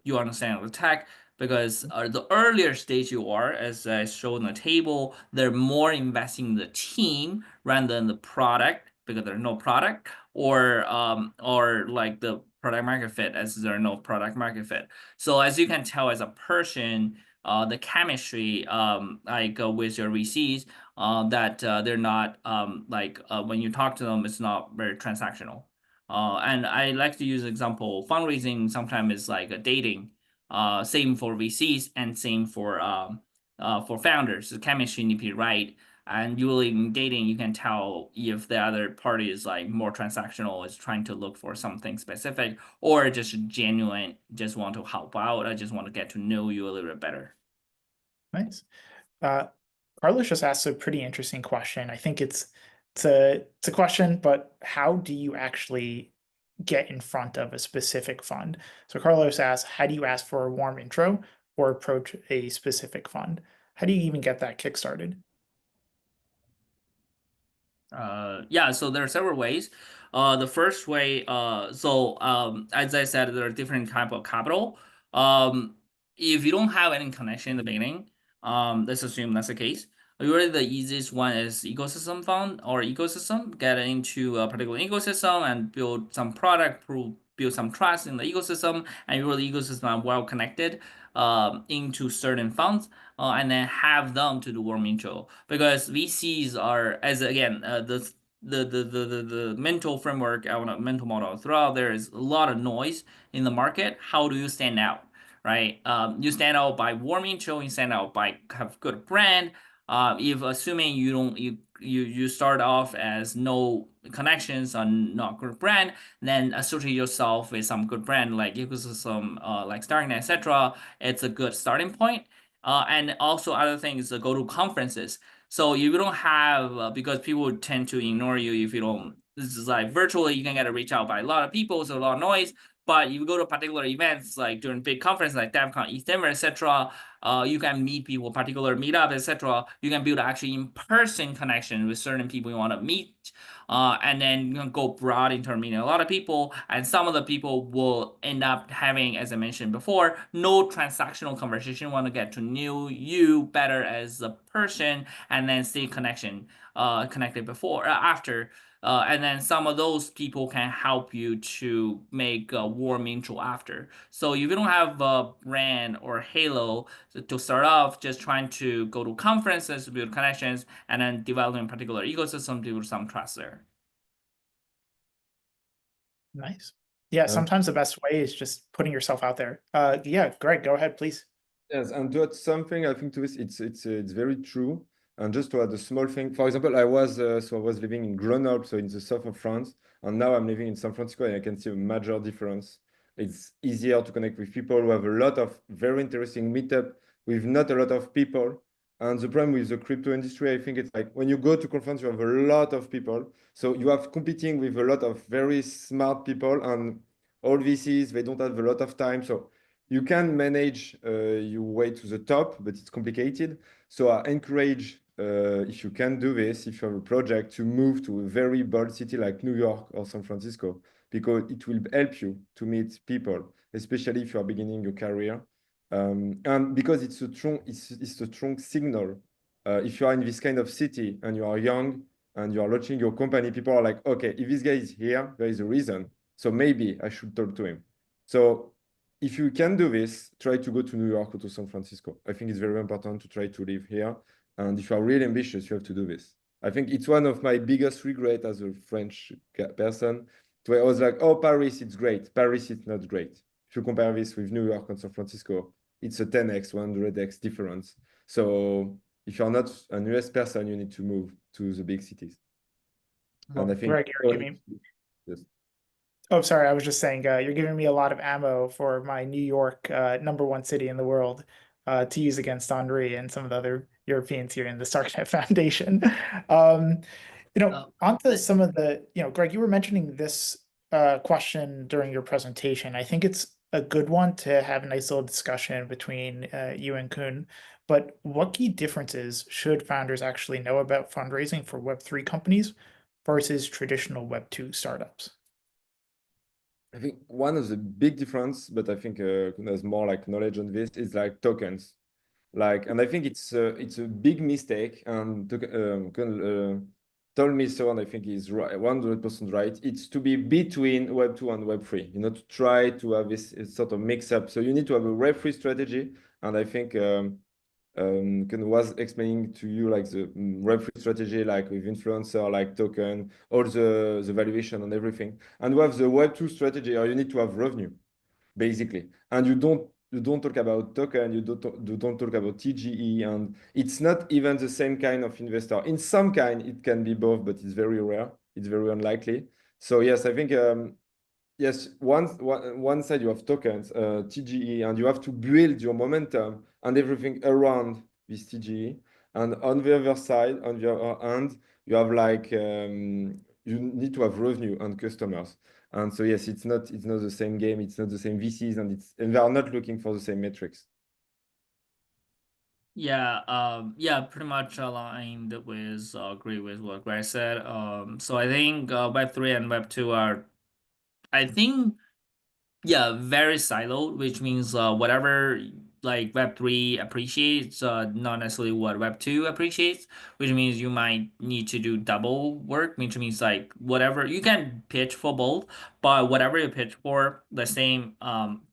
you understand the tech, because the earlier stage you are, as I showed in the table, they're more investing in the team rather than the product, because there's no product, or like the product market fit, as there are no product market fit. So as you can tell, as a person, the chemistry like with your VCs, that they're not like when you talk to them, it's not very transactional. And I like to use example, fundraising sometimes is like a dating. Same for VCs and same for founders. The chemistry need to be right. And usually in dating, you can tell if the other party is like more transactional, is trying to look for something specific, or just genuine, just want to help out. I just want to get to know you a little bit better. Nice. Carlos just asked a pretty interesting question. I think it's a question, but how do you actually get in front of a specific fund? So Carlos asks, how do you ask for a warm intro or approach a specific fund? How do you even get that kickstarted? Yeah, so there are several ways. The first way, as I said, there are different type of capital. If you don't have any connection in the beginning, let's assume that's the case. Usually the easiest one is ecosystem fund or ecosystem. Get into a particular ecosystem and build some product, prove build some trust in the ecosystem, and your ecosystem are well connected into certain funds, and then have them to do warm intro, because VCs are, as again, the mental framework, mental model throughout, there is a lot of noise in the market. How do you stand out, right? You stand out by warm intro, you stand out by have good brand. If assuming you don't you start off as no connections on not good brand, then associate yourself with some good brand like ecosystem, like Starknet, etc. It's a good starting point. And also other things, go to conferences. So if you don't have, because people tend to ignore you if you don't. This is like virtually you can get reached out by a lot of people, so a lot of noise. But if you go to particular events like during big conferences like DevCon, East Denver, etc., you can meet people, particular meetup, etc. You can build actually in-person connection with certain people you want to meet, and then you can go broad in terms of meeting a lot of people. And some of the people will end up having, as I mentioned before, no transactional conversation. Want to get to know you better as a person, and then stay connected before, after. And then some of those people can help you to make a warm intro after. So if you don't have a brand or halo to start off, just trying to go to conferences, build connections, and then developing a particular ecosystem, build some trust there. Nice. Yeah, sometimes the best way is just putting yourself out there. Yeah, Greg, go ahead, please. Yes, and to add something, I think to this, it's very true. And just to add a small thing, for example, I was living in Grenoble, so in the south of France, and now I'm living in San Francisco, and I can see a major difference. It's easier to connect with people who have a lot of very interesting meetup with not a lot of people. And the problem with the crypto industry, I think it's like when you go to conference, you have a lot of people. So you have competing with a lot of very smart people, and all VCs, they don't have a lot of time. So you can manage your way to the top, but it's complicated. So I encourage, if you can do this, if you have a project, to move to a very bold city like New York or San Francisco, because it will help you to meet people, especially if you are beginning your career. And because it's a strong signal. If you are in this kind of city and you are young and you are launching your company, people are like, okay, if this guy is here, there is a reason. So maybe I should talk to him. So if you can do this, try to go to New York or to San Francisco. I think it's very important to try to live here. And if you are really ambitious, you have to do this. I think it's one of my biggest regrets as a French person. I was like, oh, Paris, it's great. Paris, it's not great. If you compare this with New York and San Francisco, it's a 10x, 100x difference. So if you're not an US person, you need to move to the big cities. Well, and I think Greg, you're giving... Yes. Oh, sorry. I was just saying, you're giving me a lot of ammo for my New York, #1 city in the world, to use against Henri and some of the other Europeans here in the Starknet Foundation. Onto some of the, Greg, you were mentioning this question during your presentation. I think it's a good one to have a nice little discussion between you and Kun. But what key differences should founders actually know about fundraising for Web3 companies versus traditional Web2 startups? I think one of the big difference, but I think Kun has more like knowledge on this, is like tokens. And I think it's a big mistake. And Kun told me so, and I think he's right, 100% right. It's to be between Web2 and Web3. To try to have this sort of mix up. So you need to have a Web3 strategy, and I think Kun was explaining to you like the Web3 strategy, like with influencer, like token, all the valuation and everything. And you have the Web2 strategy, or you need to have revenue, basically. And you don't talk about token, you don't talk about TGE, and it's not even the same kind of investor. In some kind, it can be both, but it's very rare. It's very unlikely. So yes, I think yes, one side you have tokens, TGE, and you have to build your momentum and everything around this TGE. And on the other side, on the other hand, you have like you need to have revenue and customers. And so yes, it's not the same game, it's not the same VCs, and they are not looking for the same metrics. Yeah, pretty much aligned with agree with what Greg said. So I think Web3 and Web2 are, I think, very siloed, which means whatever like Web3 appreciates, not necessarily what Web2 appreciates, which means you might need to do double work, which means like whatever you can pitch for both, but whatever you pitch for the same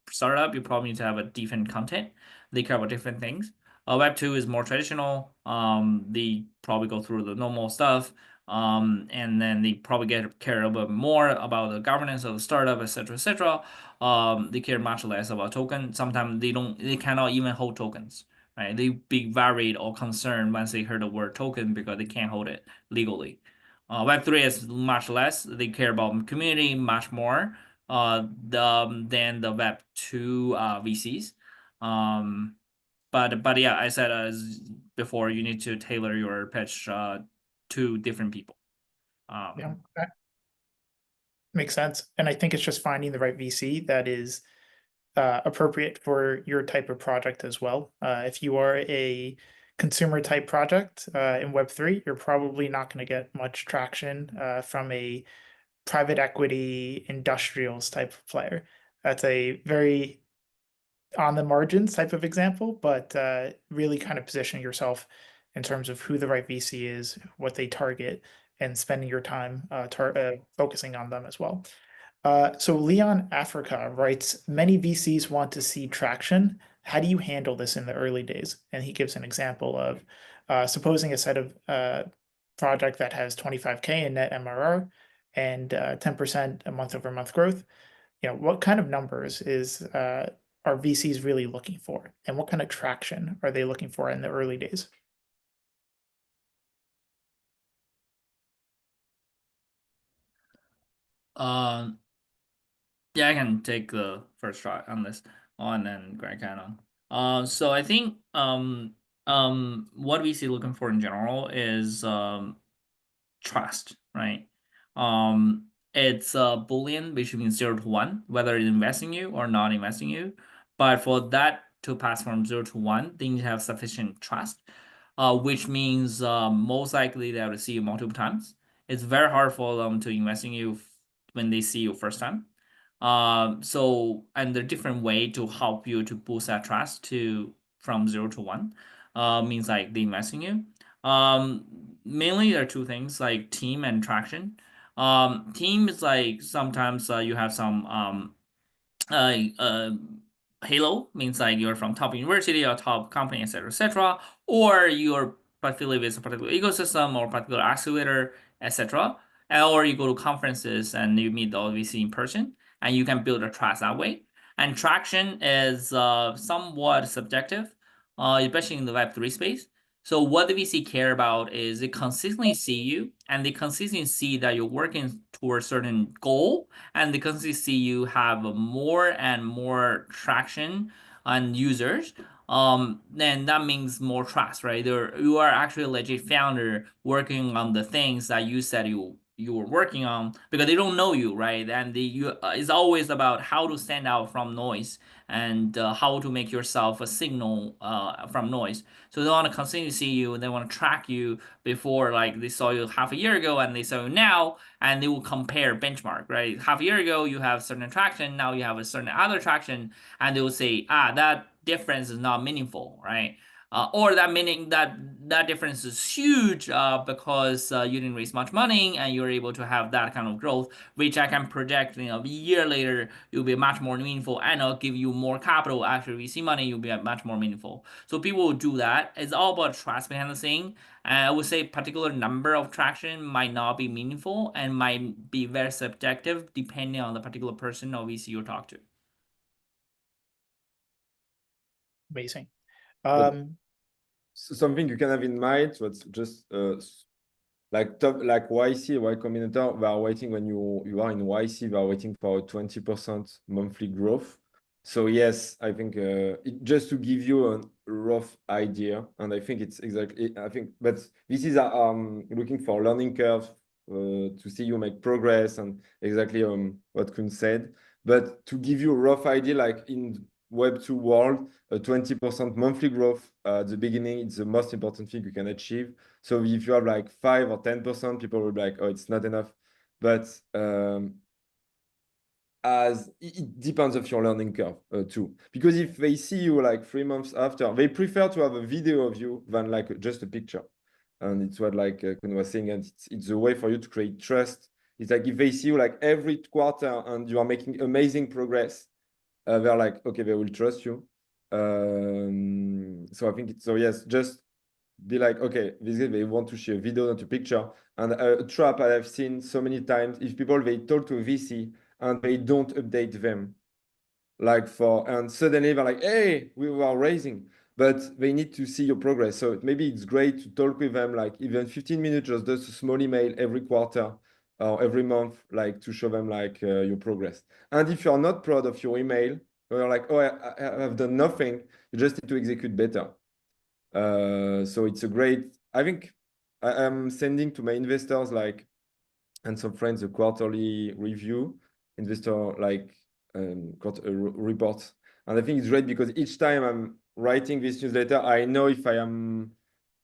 startup, you probably need to have a different content. They care about different things. Web2 is more traditional. They probably go through the normal stuff. And then they probably care a little bit more about the governance of the startup, etc., etc. They care much less about token. Sometimes they cannot even hold tokens, right? They be worried or concerned once they heard the word token because they can't hold it legally. Web3 is much less. They care about community much more than the Web2 VCs. But yeah, I said as before, you need to tailor your pitch to different people. Yeah, that makes sense. And I think it's just finding the right VC that is appropriate for your type of project as well. If you are a consumer type project in Web3, you're probably not going to get much traction from a private equity industrials type of player. That's a very on the margins type of example, but really kind of positioning yourself in terms of who the right VC is, what they target, and spending your time focusing on them as well. So Leon Africa writes, many VCs want to see traction. How do you handle this in the early days? And he gives an example of supposing a set of project that has 25K in net MRR and 10% a month-over-month growth. What kind of numbers are VCs really looking for? And what kind of traction are they looking for in the early days? Yeah, I can take the first shot on this one, and Greg can on. So I think what VC looking for in general is trust, right? It's a Boolean, which means 0 to 1, whether it's investing you or not investing you. But for that to pass from 0 to 1, they need to have sufficient trust, which means most likely they have to see you multiple times. It's very hard for them to invest in you when they see you first time. And the different way to help you to boost that trust from 0 to 1 means like they invest in you. Mainly there are two things like team and traction. Team is like sometimes you have some halo, means like you're from top university or top company, etc., etc., or you're affiliated with a particular ecosystem or particular accelerator, etc. Or you go to conferences and you meet the VC in person, and you can build a trust that way. And traction is somewhat subjective, especially in the Web3 space. So what the VC care about is they consistently see you, and they consistently see that you're working towards a certain goal, and they consistently see you have more and more traction on users. Then that means more trust, right? You are actually a legit founder working on the things that you said you were working on, because they don't know you, right? And it's always about how to stand out from noise, and how to make yourself a signal from noise. So they want to constantly see you, they want to track you before, like they saw you half a year ago and they saw you now, and they will compare benchmark, right? Half a year ago you have certain traction, now you have a certain other traction, and they will say, that difference is not meaningful, right? Or that meaning that difference is huge because you didn't raise much money and you're able to have that kind of growth, which I can project, a year later you'll be much more meaningful, and I'll give you more capital after we see money, you'll be much more meaningful. So people will do that. It's all about trust behind the scene. And I would say particular number of traction might not be meaningful and might be very subjective depending on the particular person or VC you talk to. Amazing. Something you can have in mind, so it's just like YC, Y Combinator, they are waiting when you are in YC, they are waiting for a 20% monthly growth. So yes, I think just to give you a rough idea, and I think it's exactly, but this is looking for learning curve to see you make progress, and exactly what Kun said. But to give you a rough idea, like in Web2 world, a 20% monthly growth at the beginning, it's the most important thing you can achieve. So if you have like 5 or 10%, people will be like, oh, it's not enough. But as it depends of your learning curve too. Because if they see you like 3 months after, they prefer to have a video of you than like just a picture. And it's what like Kun was saying, and it's a way for you to create trust. It's like if they see you like every quarter and you are making amazing progress, they're like, okay, they will trust you. So I think it's, so yes, just be like, okay, this guy, they want to share a video, not a picture. And a trap I've seen so many times, if people, they talk to a VC and they don't update them, like and suddenly they're like, hey, we were raising, but they need to see your progress. So maybe it's great to talk with them, like even 15 minutes, just a small email every quarter or every month, like to show them like your progress. And if you're not proud of your email, or you're like, oh, I have done nothing, you just need to execute better. So it's a great, I think I am sending to my investors, like, and some friends, a quarterly review, investor like report. And I think it's great because each time I'm writing this newsletter, I know if I am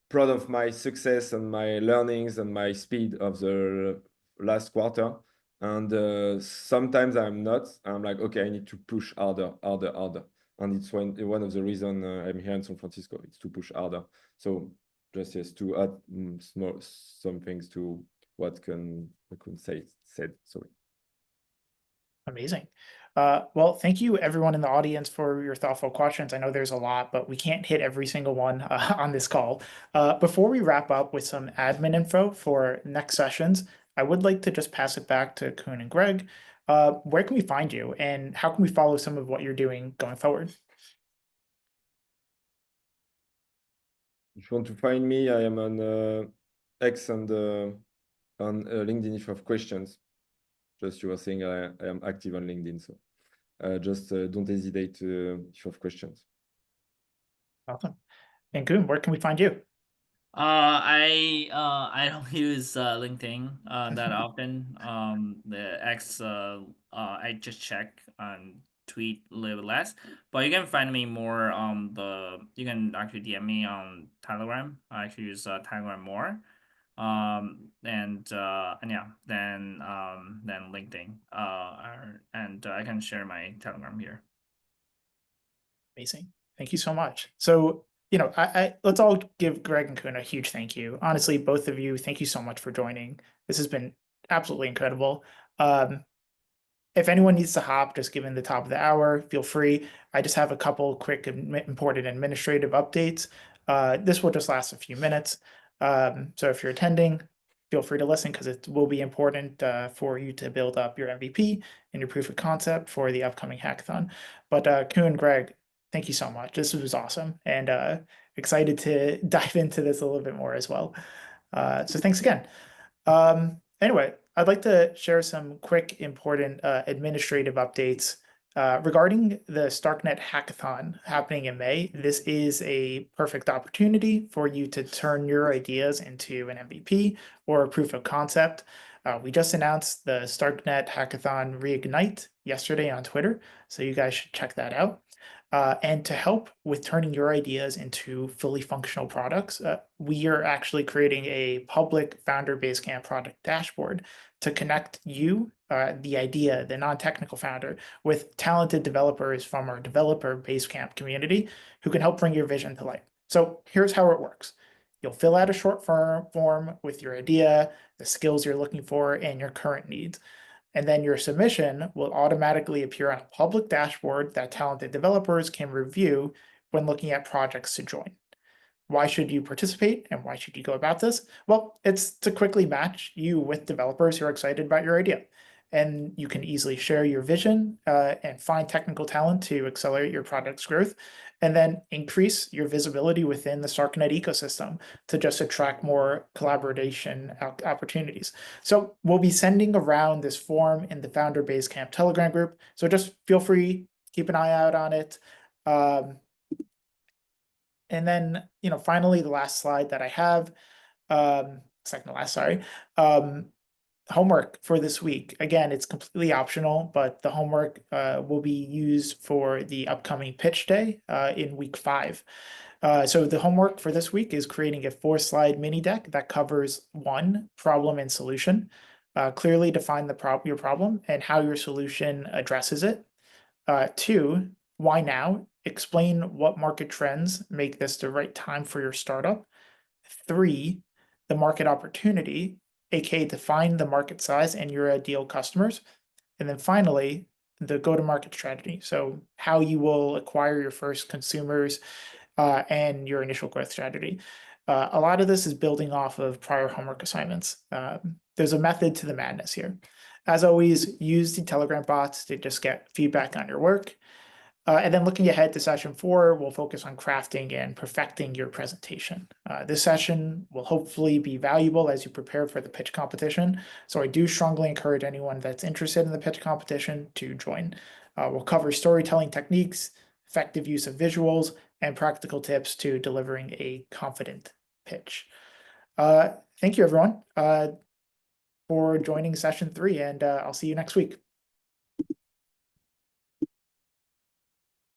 proud of my success and my learnings and my speed of the last quarter. And sometimes I'm not. I'm like, okay, I need to push harder. And it's one of the reasons I'm here in San Francisco. It's to push harder. So just yes, to add some things to what Kun said. Sorry. Amazing. Well, thank you everyone in the audience for your thoughtful questions. I know there's a lot, but we can't hit every single one on this call. Before we wrap up with some admin info for next sessions, I would like to just pass it back to Kun and Greg. Where can we find you and how can we follow some of what you're doing going forward? If you want to find me, I am on X and on LinkedIn if you have questions. Just you were saying I am active on LinkedIn, so just don't hesitate if you have questions. Awesome. And Kun, where can we find you? I don't use LinkedIn that often. The X I just check and tweet a little less, but you can find me more on you can actually DM me on Telegram. I actually use Telegram more. And yeah, then LinkedIn. And I can share my Telegram here. Amazing. Thank you so much. So, let's all give Greg and Kun a huge thank you. Honestly, both of you, thank you so much for joining. This has been absolutely incredible. If anyone needs to hop, just given the top of the hour, feel free. I just have a couple quick important administrative updates. This will just last a few minutes. So if you're attending, feel free to listen because it will be important for you to build up your MVP and your proof of concept for the upcoming hackathon. But Kun and Greg, thank you so much. This was awesome and excited to dive into this a little bit more as well. So thanks again. Anyway, I'd like to share some quick, important administrative updates regarding the StarkNet Hackathon happening in May. This is a perfect opportunity for you to turn your ideas into an MVP or a proof of concept. We just announced the StarkNet Hackathon Reignite yesterday on Twitter, so you guys should check that out. And to help with turning your ideas into fully functional products, we are actually creating a public Founder Basecamp product dashboard to connect you, the idea, the non-technical founder, with talented developers from our developer Basecamp community who can help bring your vision to life. So here's how it works. You'll fill out a short form with your idea, the skills you're looking for, and your current needs. And then your submission will automatically appear on a public dashboard that talented developers can review when looking at projects to join. Why should you participate and why should you go about this? Well, it's to quickly match you with developers who are excited about your idea. And you can easily share your vision and find technical talent to accelerate your product's growth, and then increase your visibility within the StarkNet ecosystem to just attract more collaboration opportunities. So we'll be sending around this form in the Founder Basecamp Telegram group. So just feel free, keep an eye out on it. And then, finally, the last slide that I have, second to last, sorry. Homework for this week. Again, it's completely optional, but the homework will be used for the upcoming pitch day in week 5. So the homework for this week is creating a 4-slide mini deck that covers 1, problem and solution, Clearly define your problem and how your solution addresses it. 2, why now? Explain what market trends make this the right time for your startup. 3, the market opportunity, aka define the market size and your ideal customers. And then finally, the go-to-market strategy. So how you will acquire your first consumers and your initial growth strategy. A lot of this is building off of prior homework assignments. There's a method to the madness here. As always, use the Telegram bots to just get feedback on your work. And then looking ahead to session 4, we'll focus on crafting and perfecting your presentation. This session will hopefully be valuable as you prepare for the pitch competition. So I do strongly encourage anyone that's interested in the pitch competition to join. We'll cover storytelling techniques, effective use of visuals, and practical tips to delivering a confident pitch. Thank you, everyone, for joining session 3, and I'll see you next week.